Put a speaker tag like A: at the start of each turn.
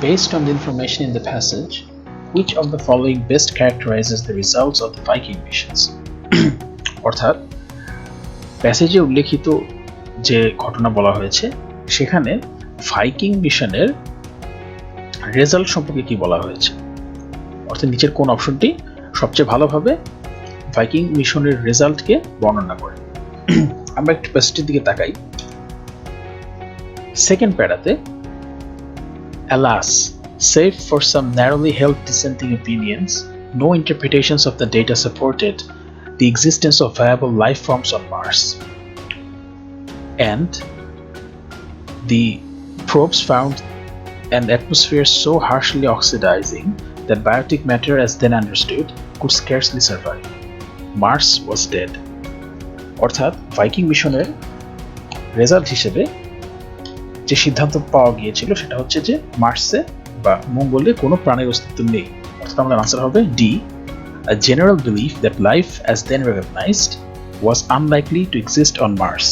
A: Based on the information in the passage, which of the following best characterizes the results of the Viking missions? অর্থাৎ প্যাসেজে উল্লেখিত যে ঘটনা বলা হয়েছে সেখানে ভাইকিং মিশনের রেজাল্ট সম্পর্কে কি বলা হয়েছে, অর্থাৎ নিচের কোন অপশনটি সবচেয়ে ভালোভাবে ভাইকিং মিশনের রেজাল্টকে বর্ণনা করে। আমরা একটু প্যাসেজের দিকে তাকাই। সেকেন্ড প্যারাতে Alas, save for some narrowly held dissenting opinions, no interpretations of the data supported the existence of viable life forms on Mars. And the probes found an atmosphere so harshly oxidizing that biotic matter as then understood could scarcely survive. Mars was dead. অর্থাৎ Viking মিশনের result হিসেবে যে সিদ্ধান্ত পাওয়া গিয়েছিল সেটা হচ্ছে যে মার্সে বা মঙ্গলে কোনো প্রাণের অস্তিত্ব নেই। অর্থাৎ আমাদের আনসার হবে D, a general belief that life as then recognized was unlikely to exist on Mars.